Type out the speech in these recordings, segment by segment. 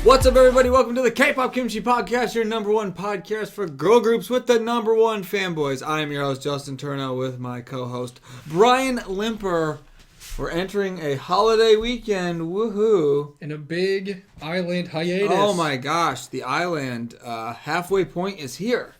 What's up, everybody? Welcome to the K-Pop Kimchi Podcast, your number one podcast for girl groups with the number one fanboys. I am your host, Justin Turno, with my co-host, Brian Limper. We're entering a holiday weekend. Woohoo. And a big I-LAND hiatus. Oh my gosh, the I-LAND halfway point is here.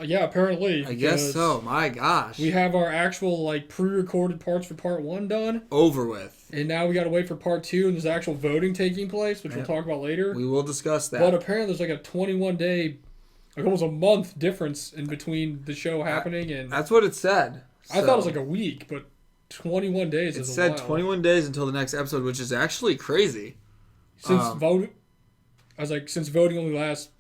Yeah, apparently. I guess so. My gosh. We have our actual pre-recorded parts for part 1 done. Over with. And now we got to wait for part 2, and there's actual voting taking place, which we'll talk about later. We will discuss that. But apparently there's a 21-day, almost a month difference in between the show happening. And that's what it said. I thought it was a week, but 21 days is a while. It said 21 days until the next episode, which is actually crazy. Since voting only lasts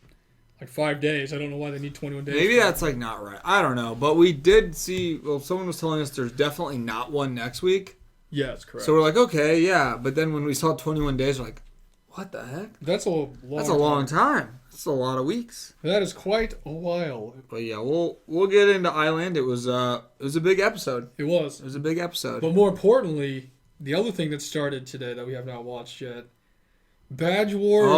5 days, I don't know why they need 21 days. Maybe that's not right. I don't know. But we did see, someone was telling us there's definitely not one next week. Yeah, that's correct. So we're like, okay, yeah. But then when we saw 21 days, we're like, what the heck? That's a long time. That's a lot of weeks. That is quite a while. But yeah, we'll get into I-LAND. It was a big episode. It was. It was a big episode. But more importantly, the other thing that started today that we have not watched yet, Badge Wars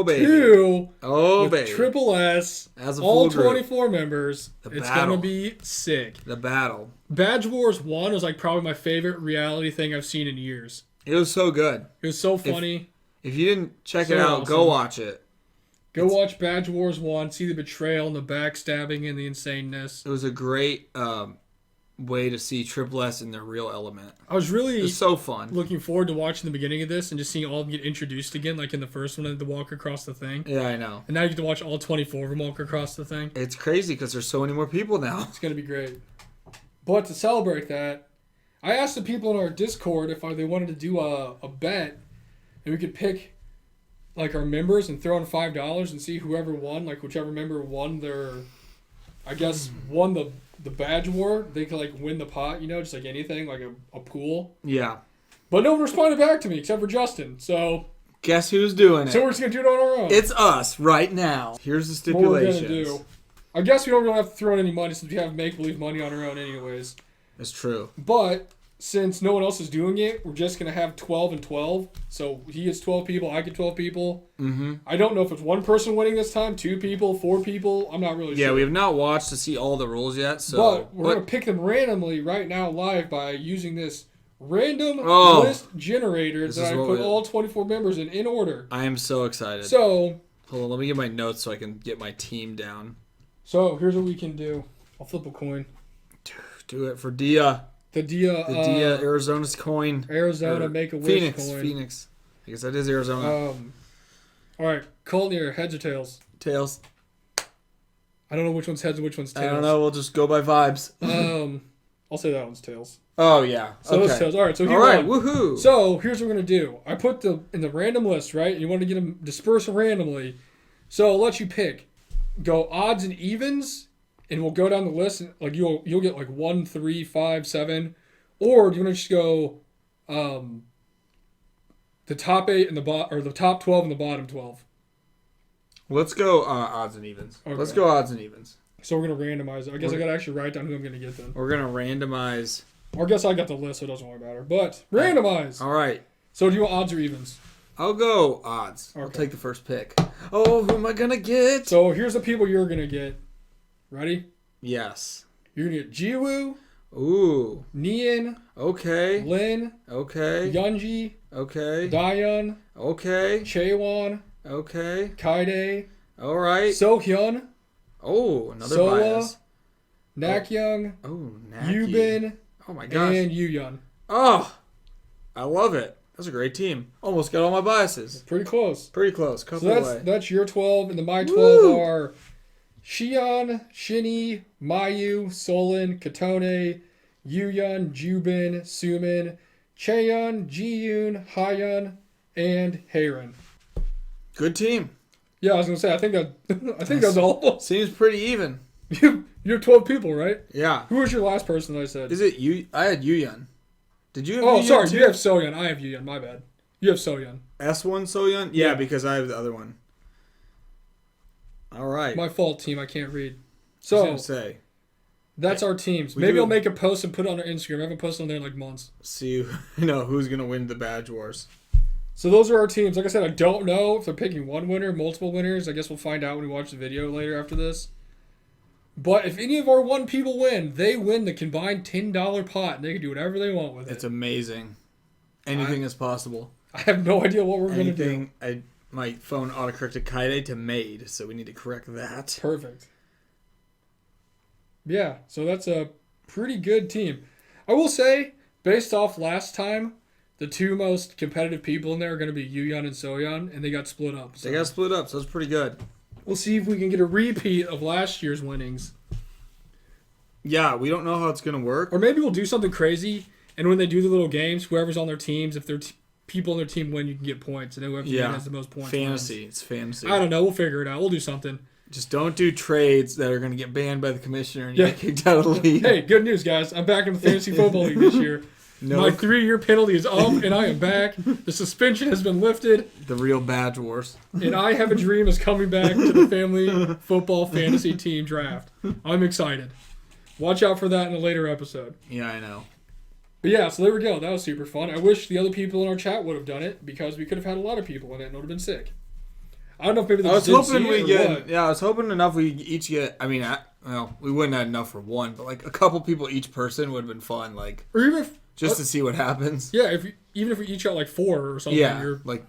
2 with Triple S, as a all full 24 members. It's going to be sick. The battle. Badge Wars 1 was probably my favorite reality thing I've seen in years. It was so good. It was so funny. If you didn't check it out, go watch it. Watch Badge Wars 1, see the betrayal and the backstabbing and the insaneness. It was a great way to see Triple S in their real element. I was really so fun. Looking forward to watching the beginning of this and just seeing all of them get introduced again, like in the first one, the walk across the thing. Yeah, I know. And now you get to watch all 24 of them walk across the thing. It's crazy because there's so many more people now. It's going to be great. But to celebrate that, I asked the people in our Discord if they wanted to do a bet, and we could pick our members and throw in $5 and see whoever won, whichever member won their, won the badge war, they could win the pot, just anything, a pool. Yeah. But no one responded back to me except for Justin, so... Guess who's doing it? So we're just going to do it on our own. It's us right now. Here's the stipulations. What we're going to do. I guess we don't really have to throw in any money since we have make-believe money on our own anyways. That's true. But... since no one else is doing it, we're just going to have 12 and 12. So he gets 12 people, I get 12 people. Mm-hmm. I don't know if it's one person winning this time, 2 people, 4 people. I'm not really sure. Yeah, we have not watched to see all the rules yet. But we're going to pick them randomly right now live by using this random list generator that I put all 24 members in order. I am so excited. So, hold on, let me get my notes so I can get my team down. So, here's what we can do. I'll flip a coin. Do it for Dia. The Dia Arizona's coin. Arizona Make-A-Wish coin. Phoenix. I guess that is Arizona. All right, Colton, heads or tails? Tails. I don't know which one's heads and which one's tails. I don't know. We'll just go by vibes. I'll say that one's tails. Oh, yeah. So it's tails. All right, so here woohoo. So here's what we're going to do. I put in the random list, right? You want to get them dispersed randomly. So I'll let you pick. Go odds and evens. And we'll go down the list, and you'll get 1, 3, 5, 7, or do you want to just go, the top 8 and the top 12 and the bottom 12? Let's go odds and evens. Okay. Let's go odds and evens. So we're gonna randomize it. I guess I gotta actually write down who I'm gonna get then. We're gonna randomize. Or I guess I got the list, so it doesn't really matter. But randomize. All right. So do you want odds or evens? I'll go odds. Okay. I'll take the first pick. Oh, who am I gonna get? So here's the people you're gonna get. Ready? Yes. You're going to get Jiwoo. Ooh. Nian. Okay. Lin. Okay. Yeonji. Okay. Daeyeon. Okay. Chaewon. Okay. Kaide. All right. Sohyun. Oh, another Soa. bias. Nakyung. Oh, Naki. Yubin. Oh, my gosh. And Yuyun. Oh, I love it. That's a great team. Almost got all my biases. Pretty close. Pretty close. Couple away. That's your 12, and my 12 are... Shion, Shinny, Mayu, Solon, Katone, Yuyun, Jubin, Sumin, Chaeyeon, Jiyun, Hyun, and Haerin. Good team. Yeah, I was gonna say. I think that's all. Seems pretty even. You have 12 people, right? Yeah. Who was your last person that I said? Is it you? I had Yuyun. Did you have Yuyun sorry. Too? You have Sohyun. I have Yuyun. My bad. You have Sohyun. S1 Sohyun? Yeah, because I have the other one. All right. My fault, team. I can't read. So, I was gonna say. That's our teams. Maybe I'll make a post and put it on our Instagram. I haven't posted on there in months. See, who's going to win the Badge Wars. So those are our teams. Like I said, I don't know if they're picking one winner, multiple winners. I guess we'll find out when we watch the video later after this. But if any of our one people win, they win the combined $10 pot, and they can do whatever they want with it. It's amazing. Anything is possible. I have no idea what we're going to do. My phone autocorrected Kaide to Maid, so we need to correct that. Perfect. Yeah, so that's a pretty good team. I will say, based off last time, the two most competitive people in there are going to be Yuyeon and Soyeon, and they got split up. So. They got split up, so that's pretty good. We'll see if we can get a repeat of last year's winnings. Yeah, we don't know how it's going to work. Or maybe we'll do something crazy, and when they do the little games, whoever's on their teams, if their people on their team win, you can get points, and whoever has the most points fantasy. wins. It's fantasy. I don't know. We'll figure it out. We'll do something. Just don't do trades that are going to get banned by the commissioner and you get kicked out of the league. Hey, good news, guys. I'm back in the fantasy football league this year. No. My 3-year penalty is up, and I am back. The suspension has been lifted. The real badge wars. And I Have a Dream is coming back to the family football fantasy team draft. I'm excited. Watch out for that in a later episode. Yeah, I know. But yeah, so there we go. That was super fun. I wish the other people in our chat would have done it because we could have had a lot of people in it and it would have been sick. I don't know if maybe they just didn't see it or what. Yeah, I was hoping enough we each get. I mean, we wouldn't have enough for one, but like a couple people each person would have been fun. Like, or even if, just to see what happens. Yeah, even if we each got like 4 or something. Yeah, like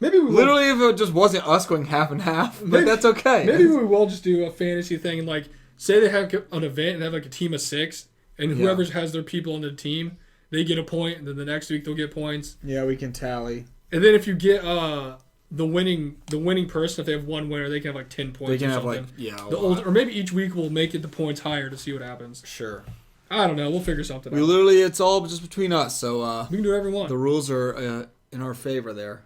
maybe we literally if it just wasn't us going half and half, but that's okay. Maybe we will just do a fantasy thing and like say they have an event and have like a team of 6, and whoever has their people on the team, they get a point, and then the next week they'll get points. Yeah, we can tally. And then if you get the winning person, if they have one winner, they can have like 10 points. They can have something. Or maybe each week we'll make it the points higher to see what happens. Sure. I don't know. We'll figure something out. Literally, it's all just between us, so we can do whatever we want. The rules are in our favor there.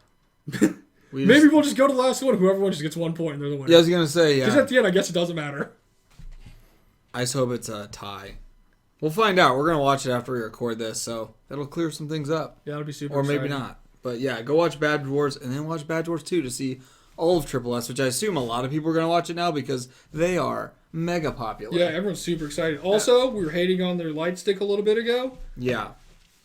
Maybe we'll just go to the last one. Whoever wins just gets 1 point, and they're the winner. Yeah, I was gonna say Because at the end, I guess it doesn't matter. I just hope it's a tie. We'll find out. We're gonna watch it after we record this, so that'll clear some things up. Yeah, that'll be super. Or exciting. maybe not. But yeah, go watch Bad Wars and then watch Bad Wars 2 to see all of Triple S, which I assume a lot of people are gonna watch it now because they are mega popular. Yeah, everyone's super excited. Also, we were hating on their light stick a little bit ago. Yeah.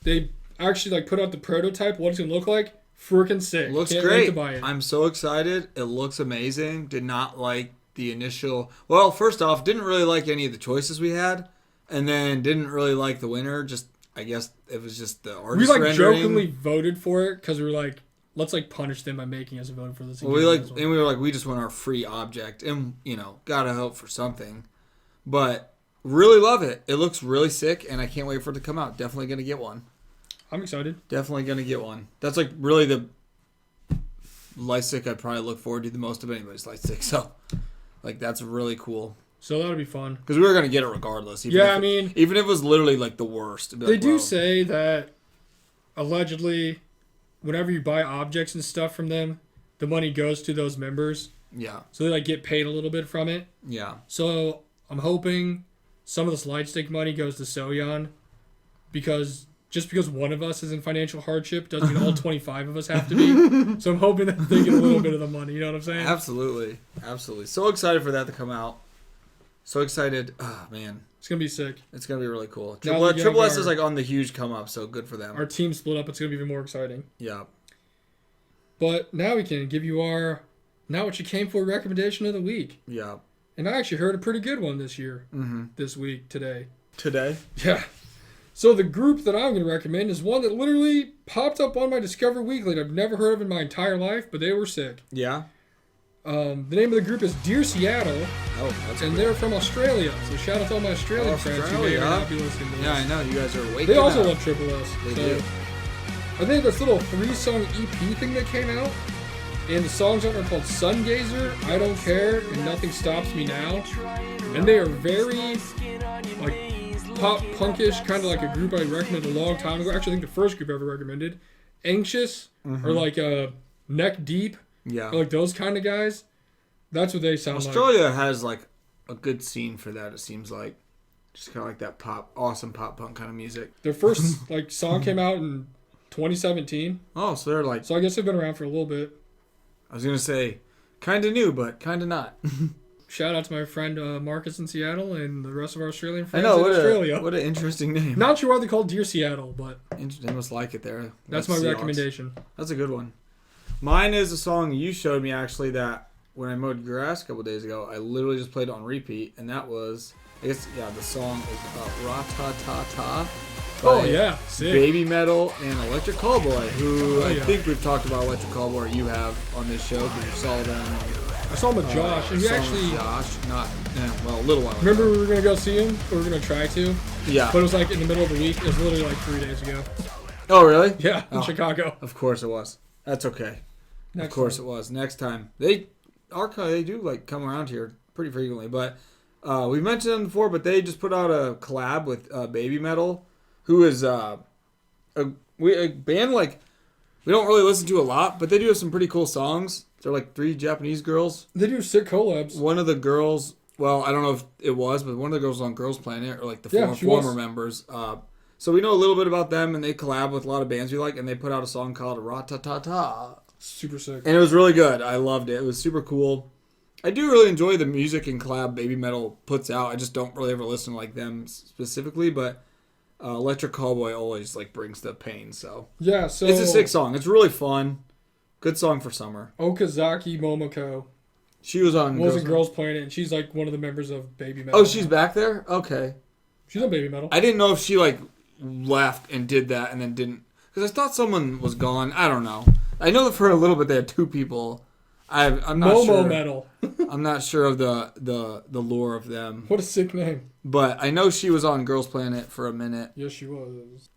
They actually put out the prototype, what it's gonna look like. Freaking sick. Looks Can't great. wait to buy it. I'm so excited. It looks amazing. Did not like the initial. Well, first off, didn't really like any of the choices we had, and then didn't really like the winner. Just I guess it was just the artist we rendering. jokingly voted for it because we were like, let's punish them by making us vote for this. Well, we were like, we just want our free object, and gotta hope for something. But really love it. It looks really sick, and I can't wait for it to come out. Definitely gonna get one. I'm excited. Definitely gonna get one. That's like really the light stick I'd probably look forward to the most of anybody's light stick. So, like that's really cool. So that'll be fun. Because we were gonna get it regardless. Even if it was literally like the worst. They do say that allegedly, whenever you buy objects and stuff from them, the money goes to those members. Yeah. So they get paid a little bit from it. Yeah. So I'm hoping some of this light stick money goes to Soyeon, because just because one of us is in financial hardship doesn't mean all 25 of us have to be. So I'm hoping that they get a little bit of the money. You know what I'm saying? Absolutely. Absolutely. So excited for that to come out. So excited. Oh, man. It's going to be sick. It's going to be really cool. Triple S is on the huge come up, so good for them. Our team split up. It's going to be even more exciting. Yeah. But now we can give you our Not What You Came For recommendation of the week. Yeah. And I actually heard a pretty good one this year. This week, today. Today? Yeah. So the group that I'm going to recommend is one that literally popped up on my Discover Weekly that I've never heard of in my entire life, but they were sick. Yeah. The name of the group is Dear Seattle. Oh, that's And cool. they're from Australia. So shout out to all my Australian friends who may or may not be listening to this. Yeah, I know. You guys are way They also love Triple S. They do. I think this little 3-song EP thing that came out, and the songs on it are called Sungazer, I Don't Care, and Nothing Stops Me Now. And they are very pop punkish, kind of like a group I recommended a long time ago. Actually, I think the first group I ever recommended, Anxious, or Neck Deep, yeah, or those kind of guys. That's what they sound like. Australia has a good scene for that. It seems like just kind of like that awesome pop punk kind of music. Their first song came out in 2017. Oh, so they're So I guess they've been around for a little bit. I was gonna say, kind of new, but kind of not. Shout out to my friend Marcus in Seattle and the rest of our Australian I friends know, in Australia. what an interesting name. Not sure why they call it Dear Seattle, but They must like it there. that's my recommendation. That's a good one. Mine is a song you showed me, actually, that when I mowed grass a couple days ago, I literally just played it on repeat, and that was, I guess, yeah, the song is RATATATA. Oh, yeah. Sick. BABYMETAL and Electric Callboy, who Oh, I yeah. think we've talked about Electric Callboy, or you have on this show, because you saw them. I saw him with Josh, and he saw him actually... with Josh, a little while ago. Remember we were going to go see him? We were going to try to? Yeah. But it was like in the middle of the week. It was literally like 3 days ago. Oh, really? Yeah, in Oh. Chicago. Of course it was. That's okay. Next Of course time. it was. Next time. They do like come around here pretty frequently, but we've mentioned them before, but they just put out a collab with BABYMETAL, who is a band like we don't really listen to a lot, but they do have some pretty cool songs. They're like 3 Japanese girls. They do sick collabs. One of the girls, well, I don't know if it was, but one of the girls was on Girls Planet, or like the she former was. members. So we know a little bit about them, and they collab with a lot of bands we like, and they put out a song called RATATATA. Super sick. And it was really good. I loved it. It was super cool. I do really enjoy the music and collab BABYMETAL puts out. I just don't really ever listen to like them specifically, but Electric Callboy always like brings the pain. So Yeah, so... it's a sick song. It's really fun. Good song for summer. Okazaki Momoko She was on was in Girls Planet, and she's like one of the members of BABYMETAL. Oh, she's back there? Okay. She's on BABYMETAL. I didn't know if she like left and did that and then didn't, because I thought someone was gone. I don't know. I know that for a little bit they had 2 people. I'm not Momo sure. Metal. I'm not sure of the lore of them. What a sick name. But I know she was on Girls Planet for a minute. Yes, she was.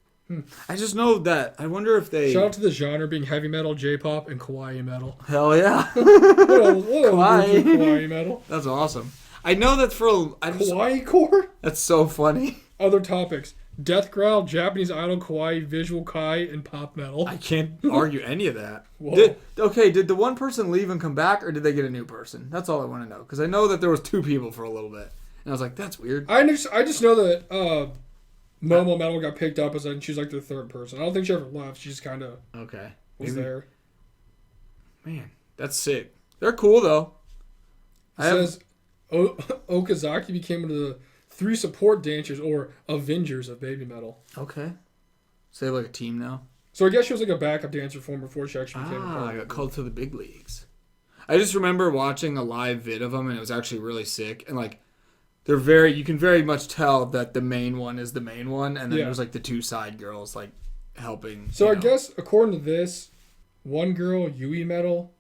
I just know that. I wonder if they... Shout out to the genre being heavy metal, J-pop, and kawaii metal. Hell yeah. Kawaii. Kawaii metal. That's awesome. I know that for... Kawaii core? That's so funny. Other topics. Death growl, Japanese idol, kawaii, visual kai, and pop metal. I can't argue any of that. Whoa. Did the one person leave and come back, or did they get a new person? That's all I want to know. Because I know that there was 2 people for a little bit. And I was like, that's weird. I just know that Momo Metal got picked up and she's like the 3rd person. I don't think she ever left. She just kind of Okay. was there. Man, that's sick. They're cool, though. It says Okazaki became one of the 3 support dancers or Avengers of BABYMETAL. Okay. So they have like a team now? So I guess she was like a backup dancer for him before she actually became a part I of got it. called to the big leagues. I just remember watching a live vid of them, and it was actually really sick. And like, you can very much tell that the main one is the main one, and then there's like the 2 side girls like helping. So I guess according to this, one girl, Yui Metal,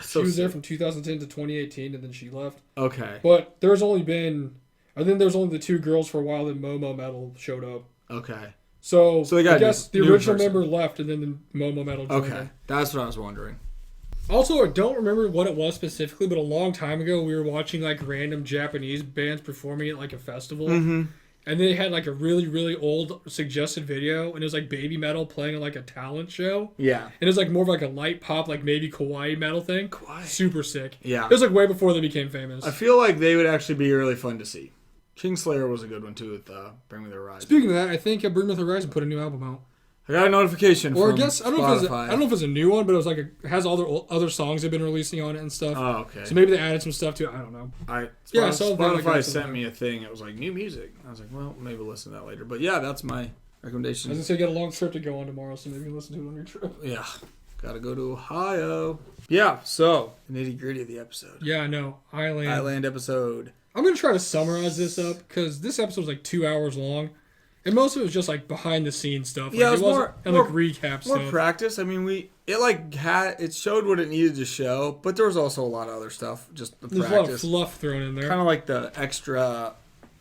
so she was there sick. from 2010 to 2018, and then she left. Okay. But there's only been, I think there's only the 2 girls for a while. Then Momo Metal showed up. Okay. So they got I guess the new original person. member left, and then the Momo Metal joined. Okay. Her. That's what I was wondering. Also, I don't remember what it was specifically, but a long time ago, we were watching like random Japanese bands performing at like a festival, Mm-hmm. and they had like a really, really old suggested video, and it was like BABYMETAL playing at like a talent show, Yeah. and it was like more of like a light pop, like maybe kawaii metal thing. Kawaii. Super sick. Yeah. It was like way before they became famous. I feel like they would actually be really fun to see. Kingslayer was a good one too with Bring Me the Horizon. Speaking of that, I think Bring Me the Horizon put a new album out. I got a notification Or I from guess I don't know if it's a new one, but it was like it has all the other songs they've been releasing on it and stuff. Oh, okay. So maybe they added some stuff to it. I don't know. I saw that, like, Spotify I sent me a thing. It was like new music. I was like, well, maybe we'll listen to that later. But yeah, that's my I recommendation. was gonna say you got a long trip to go on tomorrow, so maybe you can listen to it on your trip. Yeah, gotta go to Ohio. Yeah, so nitty gritty of the episode. Yeah, I know. I-LAND. I-LAND episode. I'm gonna try to summarize this up because this episode's like 2 hours long, and most of it was just like behind the scenes stuff. Like, Yeah, it was wasn't like recap more stuff. practice. I mean, it showed what it needed to show, but there was also a lot of other stuff. Just the There's a lot of practice, fluff thrown in there. kind of like the extra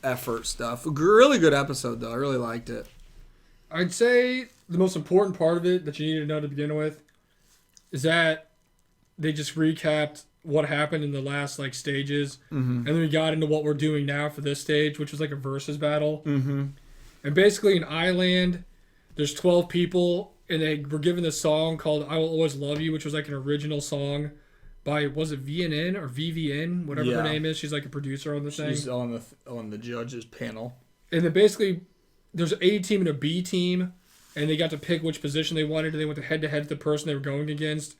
effort stuff. Really good episode though. I really liked it. I'd say the most important part of it that you need to know to begin with is that they just recapped what happened in the last like stages, and then we got into what we're doing now for this stage, which was like a versus battle. Mm-hmm. And basically in I-LAND, there's 12 people, and they were given this song called "I Will Always Love You," which was like an original song by, was it VNN or VVN, whatever her name is. She's like a producer on the thing. She's on the judges panel. And then basically, there's an A team and a B team, and they got to pick which position they wanted, and they went head to head to the person they were going against.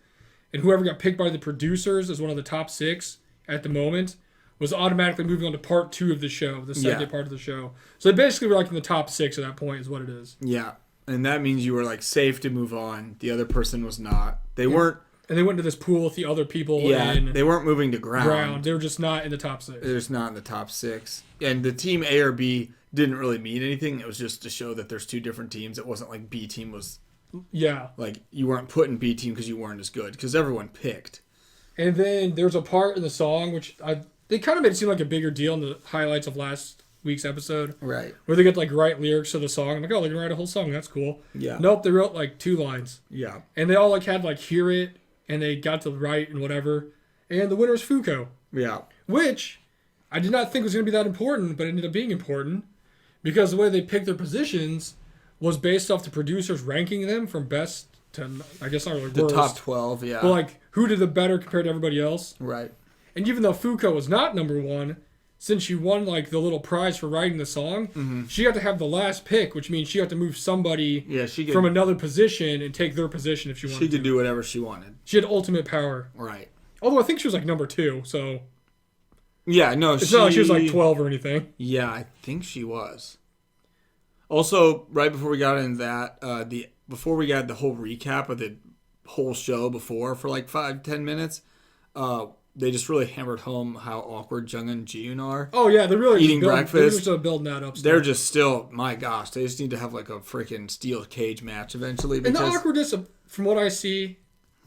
And whoever got picked by the producers as one of the top 6 at the moment was automatically moving on to part 2 of the show, the second part of the show. So they basically were like in the top 6 at that point is what it is. Yeah. And that means you were like safe to move on. The other person was not. They weren't. And they went to this pool with the other people. Yeah, they weren't moving to ground. They were just not in the top 6. They're just not in the top 6. And the team A or B didn't really mean anything. It was just to show that there's 2 different teams. It wasn't like B team was... Yeah. Like, you weren't put in B team because you weren't as good. Because everyone picked. And then there's a part in the song, which they kind of made it seem like a bigger deal in the highlights of last week's episode. Right. Where they get, like, write lyrics to the song. I'm like, oh, they can write a whole song. That's cool. Yeah. Nope, they wrote, like, 2 lines. Yeah. And they all, like, had, like, hear it. And they got to write and whatever. And the winner was Fuko. Yeah. Which I did not think was going to be that important, but it ended up being important. Because the way they picked their positions was based off the producers ranking them from best to, I guess, not really the worst. top 12, yeah. But, like, who did the better compared to everybody else? Right. And even though Fuko was not number 1, since she won, like, the little prize for writing the song, she got to have the last pick, which means she got to move somebody from another position and take their position if she wanted to. She could do whatever she wanted. She had ultimate power. Right. Although I think she was, like, number 2, so... Yeah, no, it's not like she was, like, 12 or anything. Yeah, I think she was. Also, right before we got into that, before we got the whole recap of the whole show before for, like, 5-10 minutes, they just really hammered home how awkward Jung and Ji-yoon are. Oh, yeah, they're really eating breakfast. They're just building that up. They're just still, my gosh, they just need to have like a freaking steel cage match eventually. And the awkwardness, from what I see,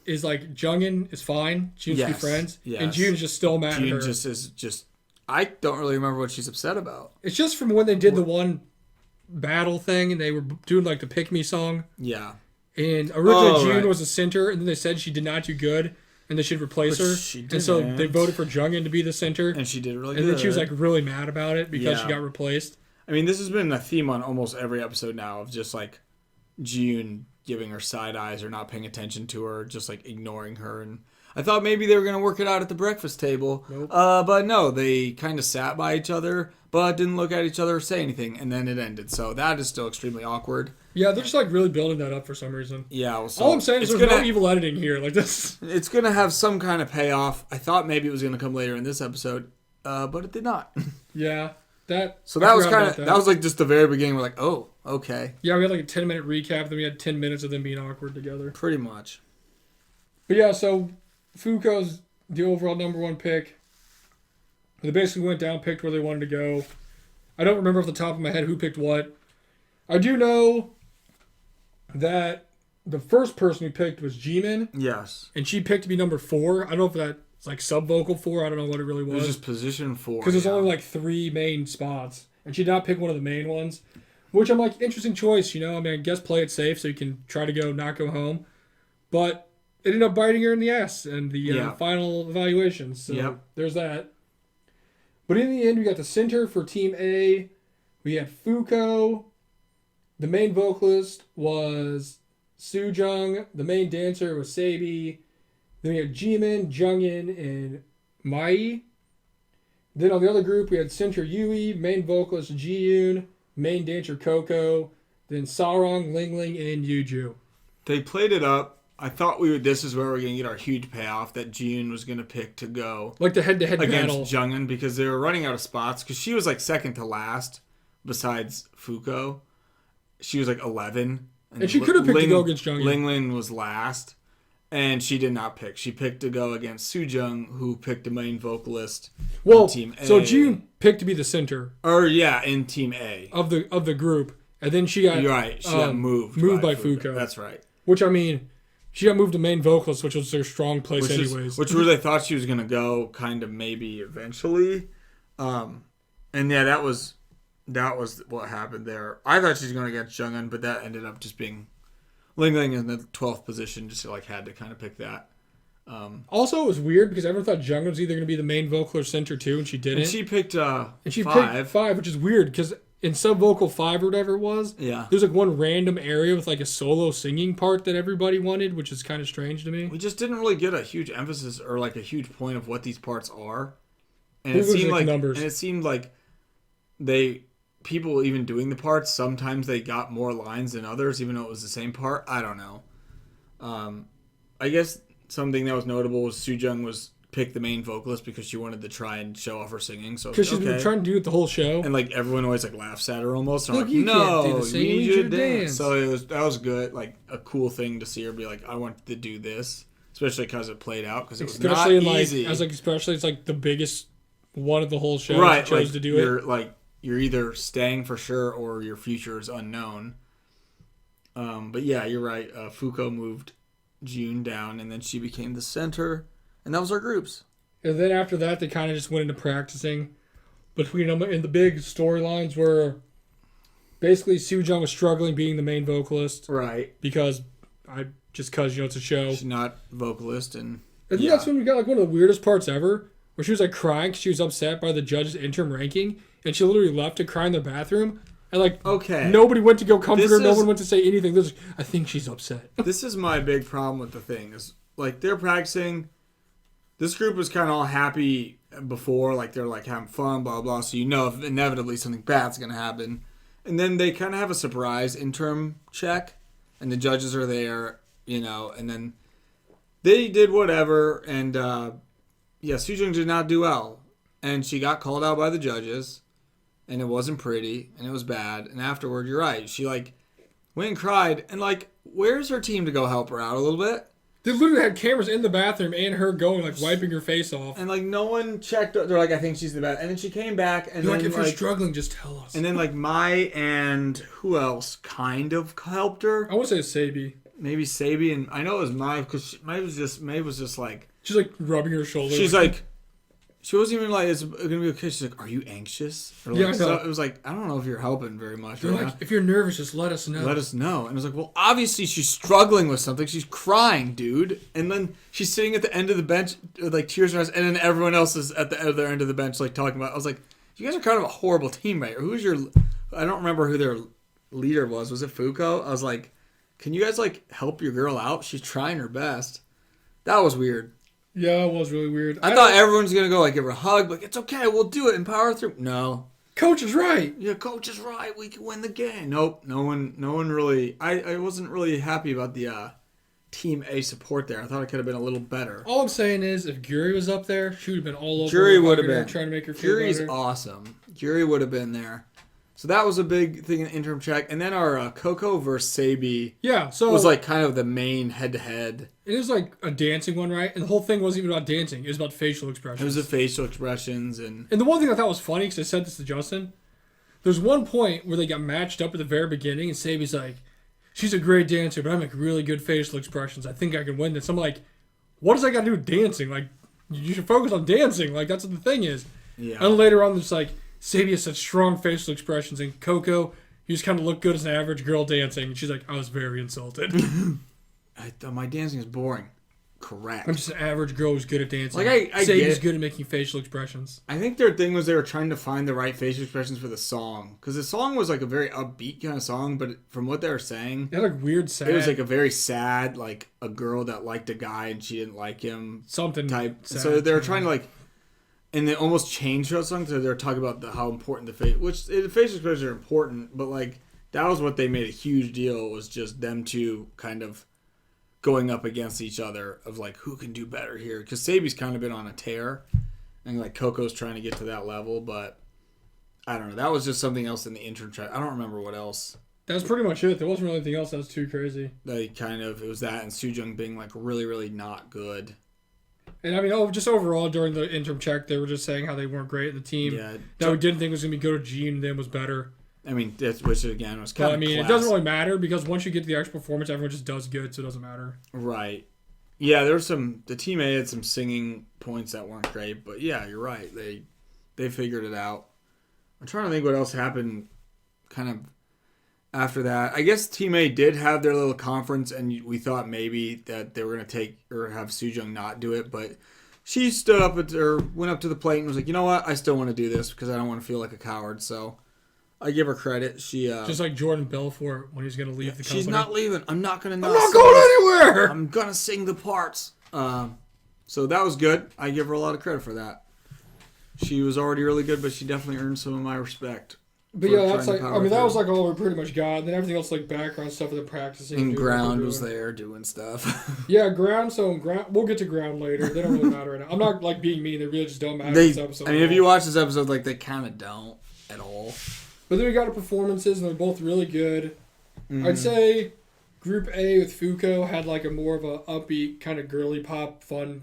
is like Jungin is fine. Jiun's two friends. Yes. And Jiun's just still mad at her. Jiun just, I don't really remember what she's upset about. It's just from when they did the one battle thing and they were doing like the Pick Me song. Yeah. And originally Jiun was a center, and then they said she did not do good. And they should replace her. And so they voted for Jungin to be the center. And she did really good. And then she was like really mad about it because she got replaced. I mean, this has been a theme on almost every episode now of just like Jiun giving her side eyes or not paying attention to her, just like ignoring her. And I thought maybe they were going to work it out at the breakfast table. Nope. But no, they kind of sat by each other, but didn't look at each other or say anything. And then it ended. So that is still extremely awkward. Yeah, they're just like really building that up for some reason. Yeah. Well, so all I'm saying is there's no evil editing here. Like this, it's going to have some kind of payoff. I thought maybe it was going to come later in this episode, but it did not. Yeah. So that was kind of, that was like just the very beginning. We're like, oh, okay. Yeah, we had like a 10-minute recap. Then we had 10 minutes of them being awkward together. Pretty much. But yeah, so Fuko's the overall number 1 pick. They basically went down, picked where they wanted to go. I don't remember off the top of my head who picked what. I do know that the first person who picked was Jimin. Yes. And she picked to be number 4. I don't know if that's like sub-vocal 4. I don't know what it really was. It was just position 4. Because there's only like 3 main spots. And she did not pick one of the main ones. Which I'm like, interesting choice, you know? I mean, I guess play it safe so you can try to not go home. But it ended up biting her in the ass in the final evaluations. So there's that. But in the end, we got the center for Team A. We had Fuko. The main vocalist was Soo-jung. The main dancer was Sabi. Then we had Jimin, Jungin, and Mai. Then on the other group, we had center Yui, main vocalist Ji-yoon, main dancer Coco, then Sarong, Lingling, and Yuju. They played it up. I thought this is where we're going to get our huge payoff that Jiun was going to pick to go. Like the head-to-head against battle. Jungin because they were running out of spots because she was like second to last besides Fuko. She was like 11. And she could have picked to go against Jungin. Linglin was last. And she did not pick. She picked to go against Soo-jung, who picked the main vocalist in Team A. So Jiun picked to be the center. In Team A. Of the group. And then she got... You're right. She got moved by Fuko. That's right. Which, I mean... She got moved to main vocalist, which was their strong place anyways. Which where they thought she was going to go kind of maybe eventually. And yeah, that was what happened there. I thought she was going to get Jungin, but that ended up just being Lingling in the 12th position. Just like had to kind of pick that. Also, it was weird because everyone thought Jungin was either going to be the main vocal or center too, and she didn't. And she picked 5. Picked 5, which is weird because in sub-vocal 5 or whatever it was, there's like one random area with like a solo singing part that everybody wanted, which is kind of strange to me. We just didn't really get a huge emphasis or like a huge point of what these parts are. And it seemed like numbers. And it seemed like people even doing the parts, sometimes they got more lines than others, even though it was the same part. I don't know. I guess something that was notable was Soo-jung was pick the main vocalist because she wanted to try and show off her singing. So because she's been trying to do it the whole show, and like everyone always like laughs at her almost. And look, like, you no, can't do the same. we need you to dance. dance. So that was good, like a cool thing to see her be like, I want to do this, especially because it played out because it was especially not easy. I was like, especially it's like the biggest one of the whole show. Right, She chose like, to do it. Like you're either staying for sure or your future is unknown. But yeah, you're right. Fuko moved June down, and then she became the center, and that was our groups. And then after that, they kind of just went into practicing between them. And the big storylines were basically Soojung was struggling being the main vocalist. Right. Because it's a show. She's not vocalist. And I think that's when we got like one of the weirdest parts ever, where she was like crying because she was upset by the judge's interim ranking. And she literally left to cry in the bathroom. And like, nobody went to go comfort her. No one went to say anything. I think she's upset. This is my big problem with the thing is like they're practicing. This group was kind of all happy before, like they're like having fun, blah, blah. So if inevitably something bad's going to happen. And then they kind of have a surprise interim check, and the judges are there, and then they did whatever. And Soojung did not do well. And she got called out by the judges, and it wasn't pretty, and it was bad. And afterward, you're right. She like went and cried, and like, where's her team to go help her out a little bit? They literally had cameras in the bathroom and her going, like, wiping her face off. And, like, no one checked. They're like, I think she's the best. And then she came back. And you're then, like, if you're struggling, just tell us. And then, like, Mai and who else kind of helped her? I want to say Sabi. Maybe Sabi. And I know it was Mai because Mai was just like... She's, like, rubbing her shoulder. She's like... She wasn't even like, it's going to be okay. She's like, are you anxious? Or like, yeah, I know. So it was like, I don't know if you're helping very much. They're right like, now. if you're nervous, just let us know. Let us know. And it was like, well, obviously she's struggling with something. She's crying, dude. And then she's sitting at the end of the bench with like tears in her eyes. And then everyone else is at the other end of the bench like talking about it. I was like, you guys are kind of a horrible teammate. Or who's your... I don't remember who their leader was. Was it Fuko? I was like, can you guys like help your girl out? She's trying her best. That was weird. Yeah, it was really weird. I thought everyone's going to go like give her a hug. Like, it's okay. We'll do it and power through. No. Coach is right. Yeah, coach is right. We can win the game. Nope. No one really... I wasn't really happy about the Team A support there. I thought it could have been a little better. All I'm saying is, if Guri was up there, she would have been all over Guri would have been. trying to make her feel Guri's better. awesome. Guri would have been there. So that was a big thing in the interim check. And then our Coco versus Sabi was like kind of the main head-to-head. It was like a dancing one, right? And the whole thing wasn't even about dancing. It was about facial expressions. It was the facial expressions. And the one thing I thought was funny, because I said this to Justin, there's one point where they got matched up at the very beginning, and Sabi's like, she's a great dancer, but I make really good facial expressions. I think I can win this. I'm like, what does that got to do with dancing? Like, you should focus on dancing. Like, that's what the thing is. Yeah. And later on, there's like, Sabi has such strong facial expressions, and Coco, you just kind of look good as an average girl dancing. And she's like, I was very insulted. My dancing is boring. Correct. I'm just an average girl who's good at dancing. Like I Sabi's good at making facial expressions. I think their thing was they were trying to find the right facial expressions for the song. Because the song was like a very upbeat kind of song, but from what they were saying... They had like weird sad... It was like a very sad, like a girl that liked a guy and she didn't like him. Something type. sad, so they were trying to like... And they almost changed the song, so they were talking about how important the face... Which, the facial expressions are important, but like, that was what they made a huge deal, was just them two kind of going up against each other of like, who can do better here? Because Sabi's kind of been on a tear, and like Coco's trying to get to that level, but I don't know. That was just something else in the intro track. I don't remember what else. That was pretty much it. There wasn't really anything else that was too crazy. It was that and Soojung being like really, really not good. And I mean, just overall during the interim check, they were just saying how they weren't great in the team. Yeah, that we didn't think was going to be good. Gene and then was better. I mean, which again was kind of. I mean, it doesn't really matter because once you get to the actual performance, everyone just does good, so it doesn't matter. Right. Yeah, there was some. The team A had some singing points that weren't great, but yeah, you're right. They figured it out. I'm trying to think what else happened, kind of after that. I guess Team A did have their little conference, and we thought maybe that they were going to take or have Soojung not do it, but she stood up went up to the plate and was like, you know what, I still want to do this because I don't want to feel like a coward. So I give her credit. She just like Jordan Belfort when he's going to leave the company. She's not leaving. I'm not going to. I'm not going anywhere. I'm going to sing the parts. So that was good. I give her a lot of credit for that. She was already really good, but she definitely earned some of my respect. But yeah, that's like, I mean, that was like all we pretty much got. And then everything else, like background stuff, and then practicing. And ground was there doing stuff. Yeah, ground. So we'll get to ground later. They don't really matter right now. I'm not like being mean. They really just don't matter. This episode I mean, if you watch this episode, like they kind of don't at all. But then we got our performances, and they're both really good. I'd say Group A with Fuko had like a more of a upbeat, kind of girly pop, fun,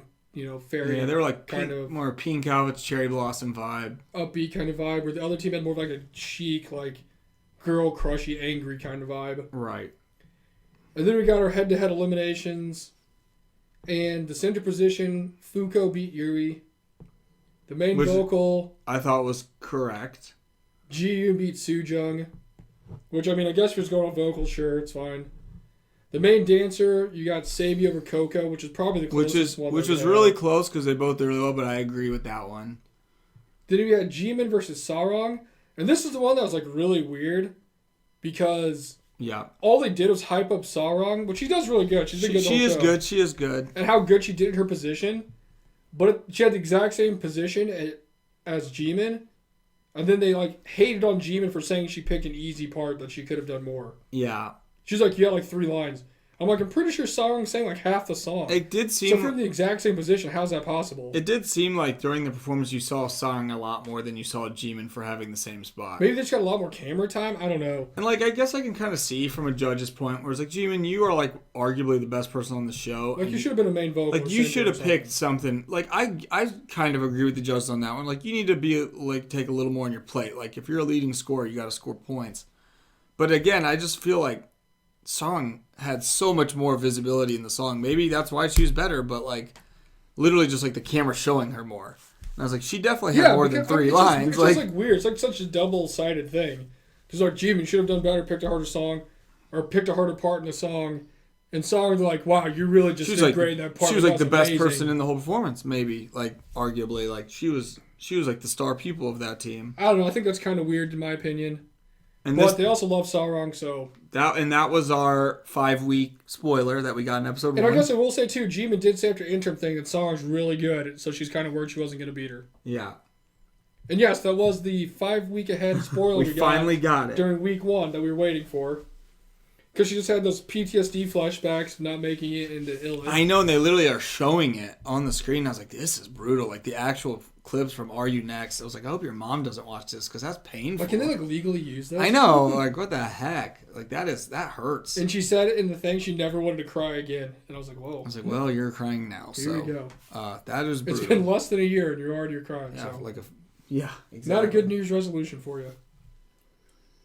fairy. Yeah, they were like kind of more pink outfits, cherry blossom vibe. Upbeat kind of vibe, where the other team had more of like a chic, like girl crushy, angry kind of vibe. Right. And then we got our head-to-head eliminations, and the center position, Fuko beat Yuri. The main vocal, I thought was correct. Ji-yoon beat Soo-jung, which, I mean, I guess if you're going on vocals, sure, it's fine. The main dancer, you got Sabi over Coco, which is probably the closest one. Which was really close because they both did really well, but I agree with that one. Then we got Jimin versus Sarong, and this is the one that was, like, really weird because all they did was hype up Sarong, which she does really good. She's been good the whole show. She is good. And how good she did in her position, but she had the exact same position as Jimin. And then they, like, hated on Jimin for saying she picked an easy part that she could have done more. Yeah. She's like, you got, like, 3 lines. I'm like, I'm pretty sure Sarong sang, like, half the song. It did seem... So if you're in the exact same position, how's that possible? It did seem like during the performance you saw Sarong a lot more than you saw Jimin for having the same spot. Maybe they just got a lot more camera time? I don't know. And, like, I guess I can kind of see from a judge's point where it's like, Jimin, you are, like, arguably the best person on the show. Like, you should have been a main vocal. Like, you should have picked something. Like, I kind of agree with the judges on that one. Like, you need to be, like, take a little more on your plate. Like, if you're a leading scorer, you got to score points. But, again, I just feel like Song had so much more visibility in the song. Maybe that's why she was better, but, like, literally just, like, the camera showing her more. And I was like, she definitely had more than 3 lines. It's just, like, weird. It's, like, such a double-sided thing. Because, like, Jimin should have done better, picked a harder song, or picked a harder part in the song. And Song, they're like, wow, you really just did great in that part. She was, like, the best person in the whole performance, maybe. Like, arguably. Like, she was, like, the star pupil of that team. I don't know. I think that's kind of weird, in my opinion. But they also love Sarong, so... That was our 5-week spoiler that we got in episode 1. And I guess I will say, too, Jimin did say after interim thing that Sarong's really good, so she's kind of worried she wasn't going to beat her. Yeah. And yes, that was the 5-week ahead spoiler we finally got it during week 1 that we were waiting for. Because she just had those PTSD flashbacks, not making it into illness. I know, and they literally are showing it on the screen. I was like, this is brutal. Like, the actual clips from Are You Next? I was like, I hope your mom doesn't watch this, because that's painful. Like, can they, like, legally use this? I know. Like, what the heck? Like, that hurts. And she said in the thing she never wanted to cry again. And I was like, whoa. I was like, well, you're crying now. Here we go. That is brutal. It's been less than a year, and you're already crying. Yeah, so. Exactly. Not a good New Year's resolution for you.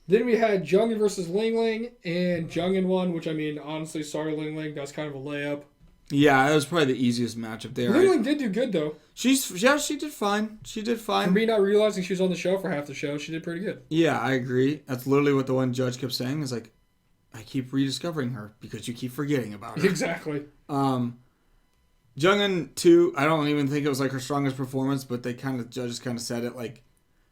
Then we had Jungin versus Ling Ling, and Jungin won, which, I mean, honestly, sorry, Ling Ling, that's kind of a layup. Yeah, that was probably the easiest matchup there. Ling Ling did do good, though. She did fine. She did fine. For me not realizing she was on the show for half the show, she did pretty good. Yeah, I agree. That's literally what the one judge kept saying, is like, I keep rediscovering her because you keep forgetting about her. Exactly. Jungin 2, I don't even think it was like her strongest performance, but judges kind of said it like,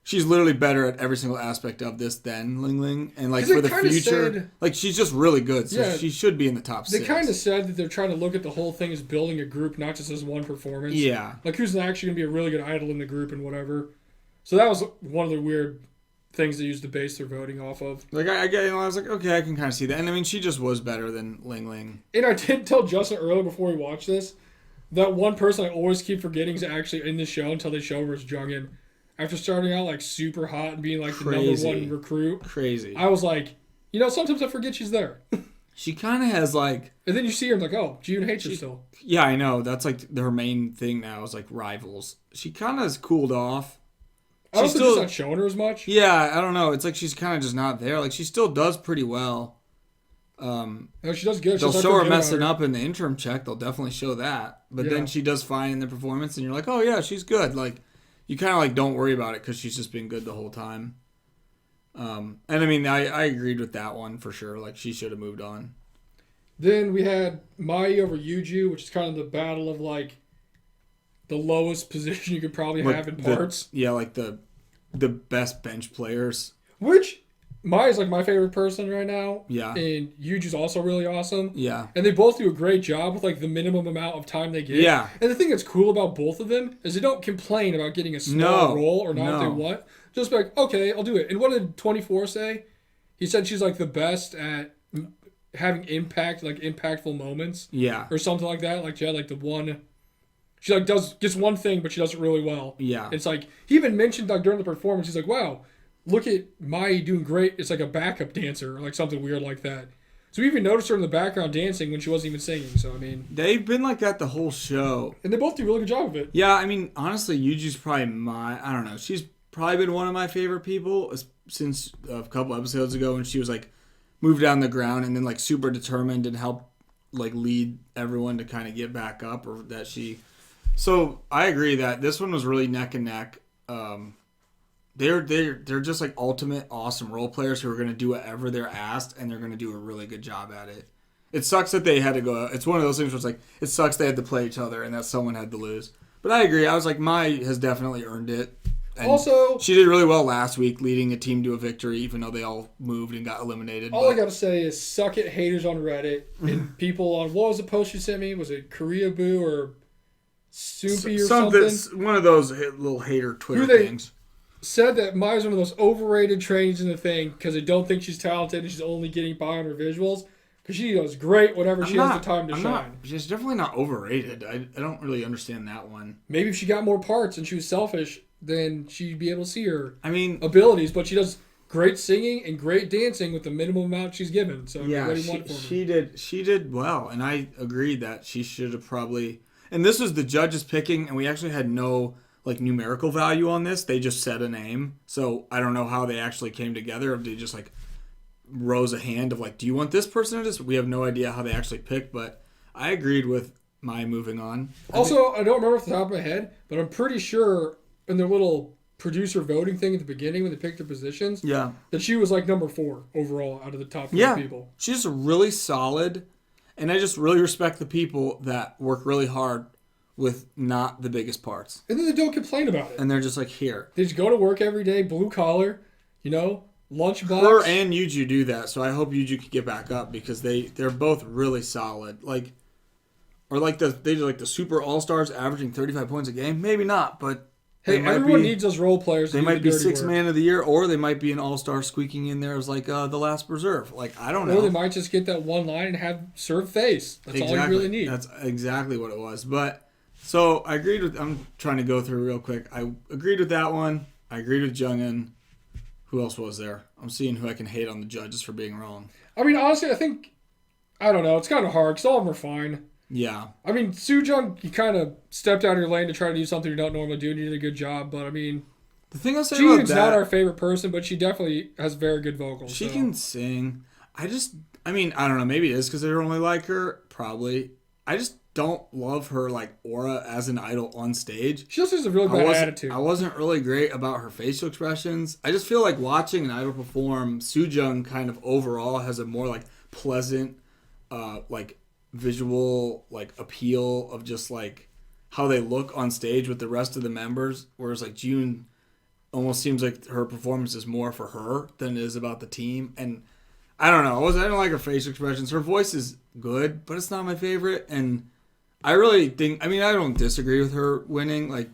she's literally better at every single aspect of this than Ling Ling. And, like, for the future, like, she's just really good. So she should be in the top 6. They kind of said that they're trying to look at the whole thing as building a group, not just as one performance. Yeah. Like, who's actually going to be a really good idol in the group and whatever. So that was one of the weird things they used to base their voting off of. Like, I was like, okay, I can kind of see that. And, I mean, she just was better than Ling Ling. And I did tell Justin earlier before we watched this, that one person I always keep forgetting is actually in the show until they show her as Jungin. After starting out, like, super hot and being, like, the number 1 recruit. Crazy. I was like, sometimes I forget she's there. She kind of has, like... And then you see her and like, oh, June hates her still. Yeah, I know. That's, like, her main thing now is, like, rivals. She kind of has cooled off. I don't think she's not showing her as much. Yeah, I don't know. It's like she's kind of just not there. Like, she still does pretty well. No, she does good. They'll show her messing up in the interim check. They'll definitely show that. But then she does fine in the performance, and you're like, oh, yeah, she's good. Like... You kind of, like, don't worry about it because she's just been good the whole time. And, I mean, I agreed with that one for sure. Like, she should have moved on. Then we had Mai over Yuju, which is kind of the battle of, like, the lowest position you could probably have in parts. Like, the best bench players. Which, Maya's like my favorite person right now. Yeah. And Yuju's also really awesome. Yeah. And they both do a great job with like the minimum amount of time they get. Yeah. And the thing that's cool about both of them is they don't complain about getting a small role or not what they want. Just be like, okay, I'll do it. And what did 24 say? He said she's like the best at having impact, like impactful moments. Yeah. Or something like that. Like she had like the one. She like gets one thing, but she does it really well. Yeah. It's like he even mentioned like during the performance, he's like, wow. Look at Mai doing great. It's like a backup dancer or like something weird like that. So we even noticed her in the background dancing when she wasn't even singing. So, I mean... They've been like that the whole show. And they both do a really good job of it. Yeah, I mean, honestly, Yuji's probably I don't know. She's probably been one of my favorite people since a couple episodes ago when she was like moved down the ground and then like super determined and helped like lead everyone to kind of get back up or that she... So, I agree that this one was really neck and neck. They're just like ultimate awesome role players who are going to do whatever they're asked and they're going to do a really good job at it. It sucks that they had to go. It's one of those things where it's like it sucks they had to play each other and that someone had to lose. But I agree. I was like, Mai has definitely earned it. And also, she did really well last week, leading a team to a victory, even though they all moved and got eliminated. All I gotta say is suck it, haters on Reddit and people on what was the post you sent me? Was it Korea Boo or Soupy or something? One of those little hater Twitter things. Said that Maya's one of those overrated trainees in the thing because they don't think she's talented and she's only getting by on her visuals. Because she does great whenever she has the time to shine. She's definitely not overrated. I don't really understand that one. Maybe if she got more parts and she was selfish, then she'd be able to see her abilities. But she does great singing and great dancing with the minimum amount she's given. So yeah, she did well. And I agreed that she should have probably... And this was the judges picking, and we actually had no... like numerical value on this. They just said a name. So I don't know how they actually came together. If they just like rose a hand of like, do you want this person or this? We have no idea how they actually picked, but I agreed with my moving on. I don't remember off the top of my head, but I'm pretty sure in their little producer voting thing at the beginning when they picked their positions, that she was like number 4 overall out of the top 4 people. She's really solid, and I just really respect the people that work really hard with not the biggest parts. And then they don't complain about it. And they're just like, here. They just go to work every day, blue collar, lunchbox. Her and Yuju do that, so I hope Yuju could get back up because they're both really solid. They do like the super all-stars averaging 35 points a game. Maybe not, but hey, everyone needs those role players. They might be 6th man of the year, or they might be an all-star squeaking in there as like the last reserve. Like, I don't know. Or they might just get that one line and have serve face. That's all you really need. That's exactly what it was. But so I agreed with. I'm trying to go through real quick. I agreed with that one. I agreed with Jungin. Who else was there? I'm seeing who I can hate on the judges for being wrong. I mean, honestly, I don't know. It's kind of hard because all of them are fine. Yeah. I mean, Soojung, you kind of stepped out of your lane to try to do something you don't normally do, and you did a good job. But I mean, the thing I'll say about that, not our favorite person, but she definitely has very good vocals. She can sing. I don't know. Maybe it is because they don't really like her. Probably. I just don't love her like aura as an idol on stage. She also has a really bad attitude. I wasn't really great about her facial expressions. I just feel like watching an idol perform, Soojung kind of overall has a more like pleasant, like visual like appeal of just like how they look on stage with the rest of the members. Whereas like June almost seems like her performance is more for her than it is about the team. And I don't know. I don't like her facial expressions. Her voice is good, but it's not my favorite. And I really think, I don't disagree with her winning. Like,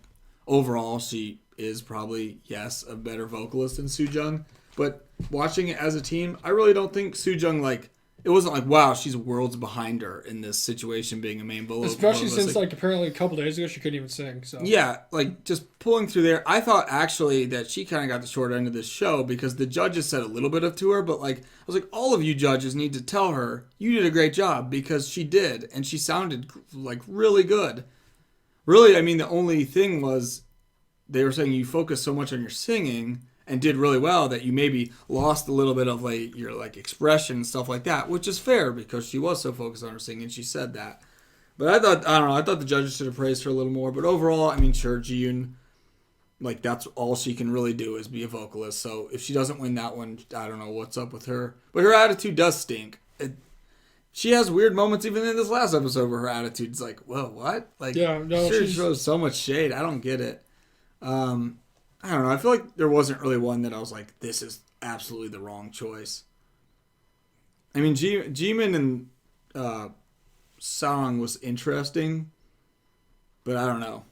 overall, she is probably, yes, a better vocalist than Soojung. But watching it as a team, I really don't think Soojung, like, it wasn't like, wow, she's worlds behind her in this situation being a main vocalist. Especially since, like, apparently a couple days ago she couldn't even sing. So yeah, like, just pulling through there. I thought, actually, that she kind of got the short end of this show because the judges said a little bit of to her, but, like, I was like, all of you judges need to tell her you did a great job because she did, and she sounded, like, really good. Really, the only thing was they were saying you focus so much on your singing and did really well that you maybe lost a little bit of like your like expression and stuff like that, which is fair because she was so focused on her singing. She said that, but I thought the judges should have praised her a little more. But overall, sure, Jiyun, like that's all she can really do is be a vocalist. So if she doesn't win that one, I don't know what's up with her. But her attitude does stink. She has weird moments even in this last episode where her attitude's like, whoa, what? Like, she shows so much shade. I don't get it. I don't know. I feel like there wasn't really one that I was like, this is absolutely the wrong choice. I mean, Jimin and Song was interesting, but I don't know.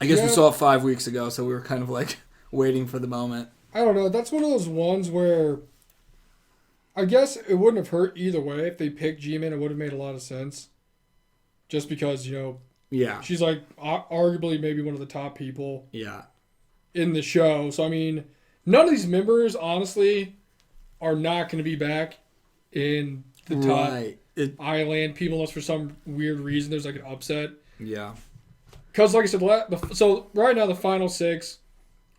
I guess we saw it 5 weeks ago, so we were kind of like waiting for the moment. I don't know. That's one of those ones where I guess it wouldn't have hurt either way if they picked Jimin. It would have made a lot of sense. Just because, yeah, she's like arguably maybe one of the top people yeah, in the show. So, I mean, none of these members, honestly, are not going to be back in the top I-LAND people unless for some weird reason there's like an upset. Yeah. Because, like I said, so right now the final six,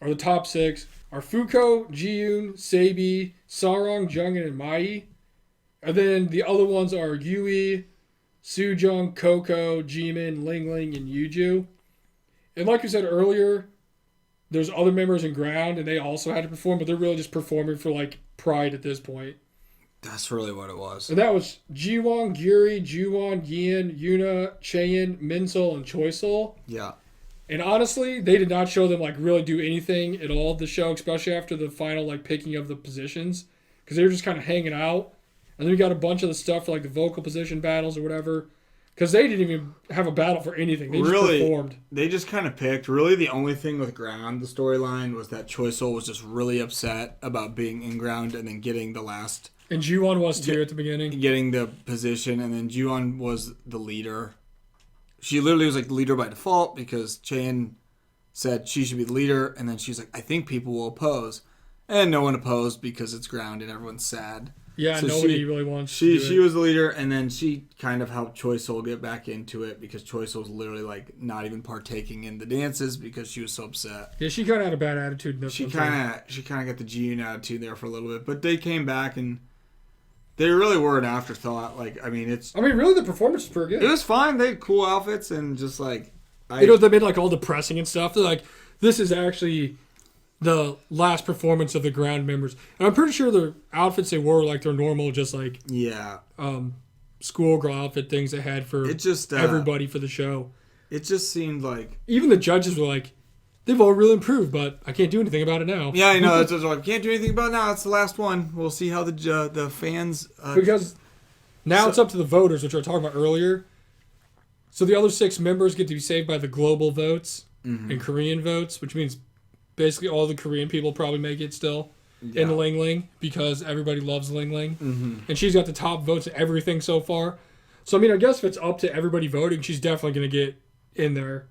or the top six, are Fuko, Jiyoon, Sabi, Sarong, Jungin, and Mai. And then the other ones are Yui, Sujung, Coco, Jimin, Lingling, and Yuju. And like you said earlier, there's other members in ground, and they also had to perform, but they're really just performing for, like, pride at this point. That's really what it was. And that was Jiwon, Gyuri, Juwon, Yin, Yuna, Chaeyin, Minsol, and Choiseul. Yeah. And honestly, they did not show them, like, really do anything at all of the show, especially after the final, like, picking of the positions. Because they were just kind of hanging out. And then we got a bunch of the stuff for, like, the vocal position battles or whatever. Because they didn't even have a battle for anything. They just performed. They just kind of picked. Really, the only thing with ground, the storyline, was that Choiseul was just really upset about being in ground and then getting the last... And Juwon was, too, at the beginning. Getting the position, and then Juwon was the leader. She literally was, like, the leader by default because Chaeyin said she should be the leader, and then she's like, I think people will oppose. And no one opposed because it's ground and everyone's sad. Yeah, so nobody really wants She was the leader, and then she kind of helped Choiseul get back into it because Choiseul was literally like not even partaking in the dances because she was so upset. Yeah, she kind of had a bad attitude. She kind of got the Jiyoon attitude there for a little bit, but they came back and they really were an afterthought. Like, I mean, really, the performance was pretty good. It was fine. They had cool outfits and just like they made like all the pressing and stuff. They're like, this is actually the last performance of the ground members, and I'm pretty sure the outfits they wore were like their normal, just like schoolgirl outfit things they had for everybody for the show. It just seemed like even the judges were like, they've all really improved, but I can't do anything about it now. Yeah, I know. That's what I can't do anything about it now. It's the last one. We'll see how the fans because now it's up to the voters, which I was talking about earlier. So the other 6 members get to be saved by the global votes and Korean votes, which means basically all the Korean people probably make it still in Ling Ling because everybody loves Ling Ling. And she's got the top votes in everything so far. So, I mean, I guess if it's up to everybody voting, she's definitely going to get in there.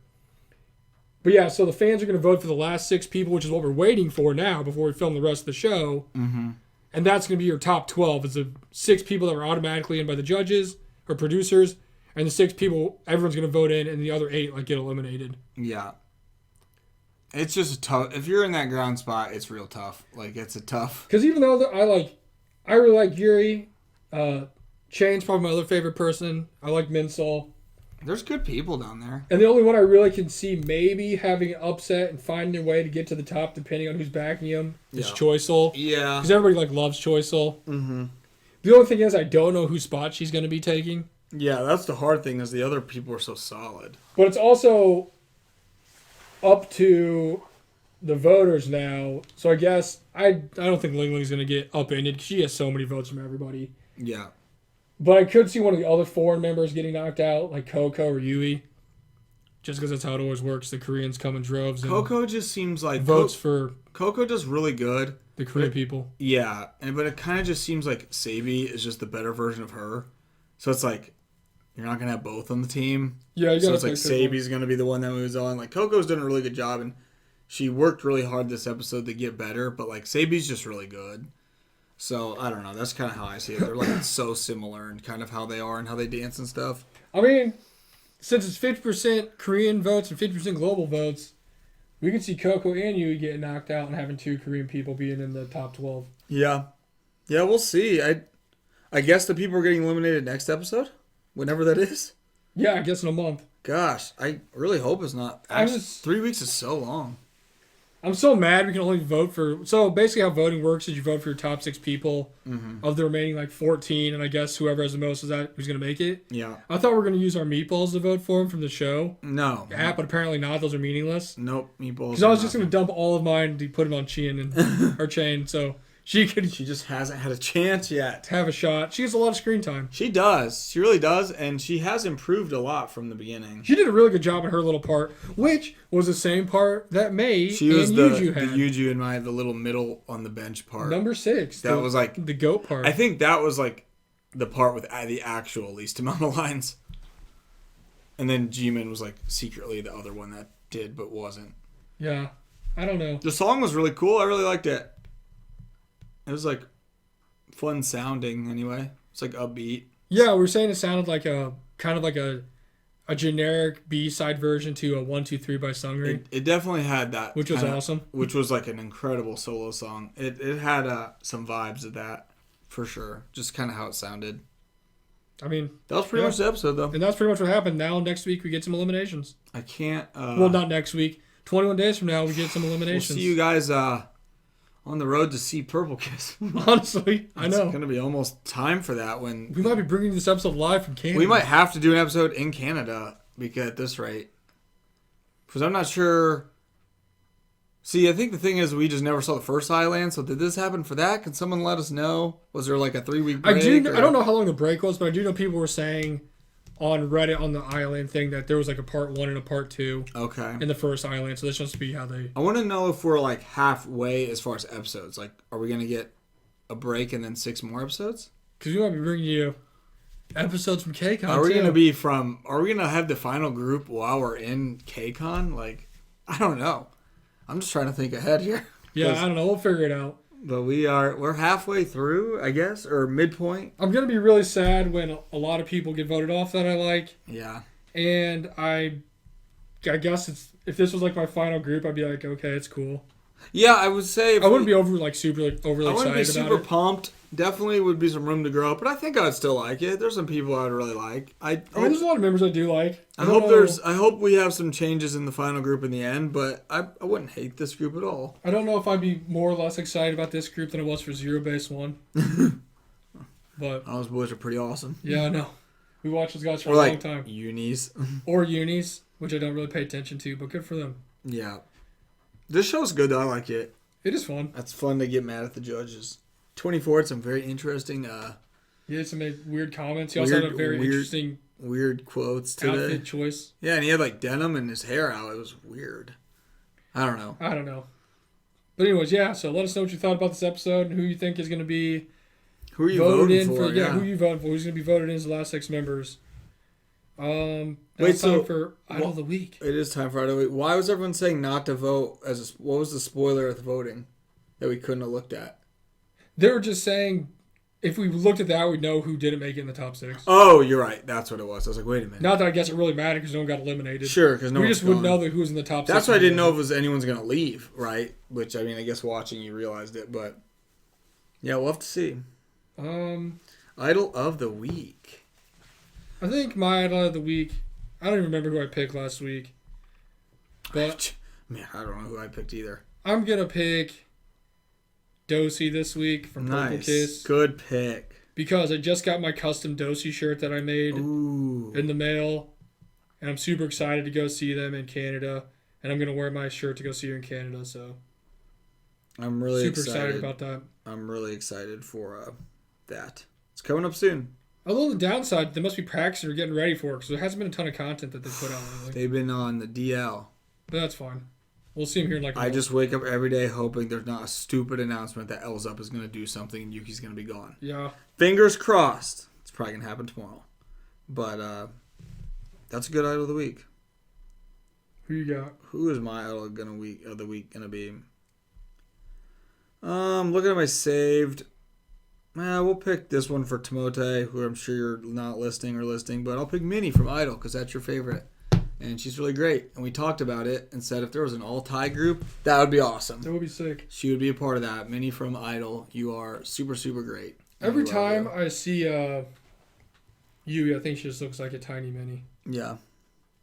But yeah, so the fans are going to vote for the last 6 people, which is what we're waiting for now before we film the rest of the show. And that's going to be your top 12. It's the 6 people that were automatically in by the judges or producers, and the 6 people everyone's going to vote in, and the other 8 like get eliminated. Yeah. It's just tough. If you're in that ground spot, it's real tough. Like, it's a tough... Because even though I really like Yuri, Chain's probably my other favorite person. I like Minsol. There's good people down there. And the only one I really can see maybe having an upset and finding their way to get to the top, depending on who's backing him, is Choiseul. Yeah. Because everybody loves Choiseul. The only thing is I don't know whose spot she's going to be taking. Yeah, that's the hard thing is the other people are so solid. But it's also up to the voters now. So I guess I don't think Ling Ling's going to get upended because she has so many votes from everybody. Yeah. But I could see one of the other foreign members getting knocked out, like Coco or Yui. Just because that's how it always works. The Koreans come in droves. And Coco just seems like... votes for... Coco does really good. The Korean people. Yeah. But it kind of just seems like Sabi is just the better version of her. So it's like, you're not going to have both on the team. Yeah, you so it's like Sabi's going to be the one that moves on. Like, Coco's done a really good job, and she worked really hard this episode to get better. But, like, Sabi's just really good. So, I don't know. That's kind of how I see it. They're, like, so similar in kind of how they are and how they dance and stuff. I mean, since it's 50% Korean votes and 50% global votes, we can see Coco and Yui getting knocked out and having 2 Korean people being in the top 12. Yeah. Yeah, we'll see. I guess the people are getting eliminated next episode? Whenever that is? Yeah, I guess in a month. Gosh, I really hope it's not. 3 weeks is so long. I'm so mad we can only vote for... So basically how voting works is you vote for your top 6 people of the remaining like 14, and I guess whoever has the most is that who's going to make it. Yeah. I thought we were going to use our meatballs to vote for them from the show. No. App, but apparently not. Those are meaningless. Nope. Meatballs. Because I was just going to dump all of mine to put them on Chien and her chain, so she could She just hasn't had a chance yet. have a shot. She gets a lot of screen time. She does. She really does, and she has improved a lot from the beginning. She did a really good job in her little part, which was the same part that May She was and the Yuju had. Yuju and the little middle on the bench part. Number 6. That was like the goat part. I think that was like the part with the actual least amount of lines. And then G-Man was like secretly the other one that did but wasn't. Yeah. I don't know. The song was really cool. I really liked it. It was like fun sounding anyway. It's like upbeat. Yeah, we were saying it sounded like a kind of like a generic B-side version to a 1, 2, 3 by Sungri. It definitely had that. Which was awesome. Which was like an incredible solo song. It had some vibes of that for sure. Just kind of how it sounded. I mean, that was pretty much the episode though. And that's pretty much what happened. Now next week we get some eliminations. I can't. Well, not next week. 21 days from now we get some eliminations. We'll see you guys on the road to see Purple Kiss. Honestly, I know. It's going to be almost time for that when... We might be bringing this episode live from Canada. We might have to do an episode in Canada because at this rate. Because I'm not sure... See, I think the thing is we just never saw the first I-LAND, so did this happen for that? Can someone let us know? Was there like a 3-week break? I don't know how long the break was, but I do know people were saying on Reddit on the I-LAND thing that there was like a part 1 and a part 2 in the first I-LAND, so this must be how they... I want to know if we're like halfway as far as episodes. Like, are we going to get a break and then 6 more episodes? Because we might be bringing you episodes from KCON, Are we going to have the final group while we're in KCON? Like, I don't know. I'm just trying to think ahead here. Yeah, I don't know. We'll figure it out. But we're halfway through, I guess, or midpoint. I'm going to be really sad when a lot of people get voted off that I like. Yeah. And I guess if this was like my final group, I'd be like, okay, it's cool. Yeah, I would say... I wouldn't be overly excited about it. I wouldn't be super pumped. Definitely would be some room to grow, but I think I would still like it. There's some people I would really like. I mean, there's a lot of members I do like. I hope we have some changes in the final group in the end, but I wouldn't hate this group at all. I don't know if I'd be more or less excited about this group than I was for Zero Base 1. But those boys are pretty awesome. Yeah, I know. We watched those guys for a long time. Unis. Or unis, which I don't really pay attention to, but good for them. Yeah. This show's good, though. I like it. It is fun. It's fun to get mad at the judges. 24 had some very interesting... He had some weird comments. He also had a very interesting... Weird quotes today. Outfit choice. Yeah, and he had like denim and his hair out. It was weird. I don't know. But anyways, yeah, so let us know what you thought about this episode and who you think is going to be... Who are you voting for? Yeah, who are you voting for? Who's going to be voted in as the last 6 members? Time for Idol of the Week. It is time for Idol of the Week. Why was everyone saying not to vote? What was the spoiler at the voting that we couldn't have looked at? They were just saying if we looked at that, we'd know who didn't make it in the top 6. Oh, you're right. That's what it was. I was like, wait a minute. Not that I guess it really mattered because no one got eliminated. Sure, because we just wouldn't know who was in the top 6. That's why I didn't know if anyone's going to leave, right? Which, I mean, I guess watching you realized it, but yeah, we'll have to see. Idol of the Week. I think my Idol of the Week, I don't even remember who I picked last week. But man, I don't know who I picked either. I'm going to pick Dosey this week from Purple Kiss. Good pick. Because I just got my custom Dosey shirt that I made in the mail. And I'm super excited to go see them in Canada. And I'm going to wear my shirt to go see her in Canada. So I'm really excited about that. I'm really excited for that. It's coming up soon. Although the downside, they must be practicing or getting ready for it. Because there hasn't been a ton of content that they put out lately. They've been on the DL. But that's fine. We'll see him here in like a month. just wake up every day hoping there's not a stupid announcement that L's Up is going to do something and Yuki's going to be gone. Yeah. Fingers crossed. It's probably going to happen tomorrow. But that's a good Idol of the Week. Who you got? Who is my Idol of the Week going to be? Looking at my saved. We'll pick this one for Timote, who I'm sure you're not listing, but I'll pick Minnie from Idol because that's your favorite. And she's really great. And we talked about it and said if there was an all-tie group, that would be awesome. That would be sick. She would be a part of that. Minnie from Idol, you are super, super great. Every time I see Yui, I think she just looks like a tiny Minnie. Yeah.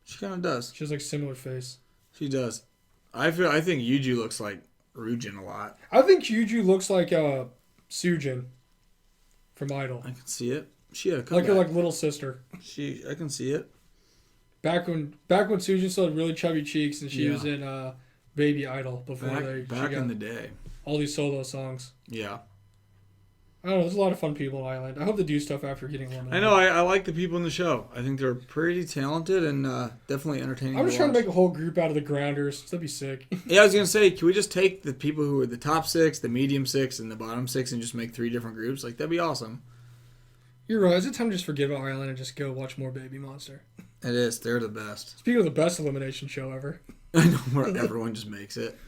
She kind of does. She has like a similar face. She does. I think Yuju looks like Ryujin a lot. I think Yuju looks like Sujin from Idol. I can see it. She had a Like comeback. her like little sister. I can see it. Back when Sujin still had really chubby cheeks and she was in Baby Idol before she Back got in the day. all these solo songs. Yeah. I don't know. There's a lot of fun people in I-LAND. I hope they do stuff after getting eliminated. I know. I like the people in the show. I think they're pretty talented and definitely entertaining. I'm just trying to make a whole group out of the grounders. That'd be sick. Yeah, I was gonna say, can we just take the people who are the top 6, the medium 6, and the bottom 6, and just make 3 different groups? Like that'd be awesome. You're right. Is it time to just forget about I-LAND and just go watch more Baby Monster? It is. They're the best. Speaking of the best elimination show ever. I know where everyone just makes it.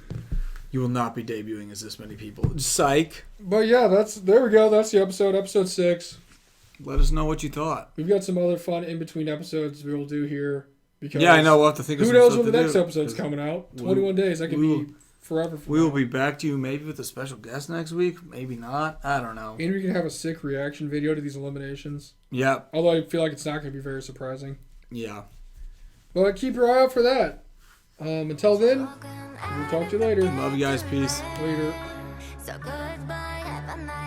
You will not be debuting as this many people. Psych. But yeah, there we go. That's the episode 6. Let us know what you thought. We've got some other fun in between episodes we'll do here. Because Yeah, I know. We'll have to think of who some knows stuff when the to next do, episode's 'cause coming out? 21 days. That could be forever. From We will now. be back to you maybe with a special guest next week. Maybe not. I don't know. And we can have a sick reaction video to these eliminations. Yeah. Although I feel like it's not going to be very surprising. Yeah. But keep your eye out for that. Until then, we'll talk to you later. Love you guys. Peace. Later. So goodbye, have a nice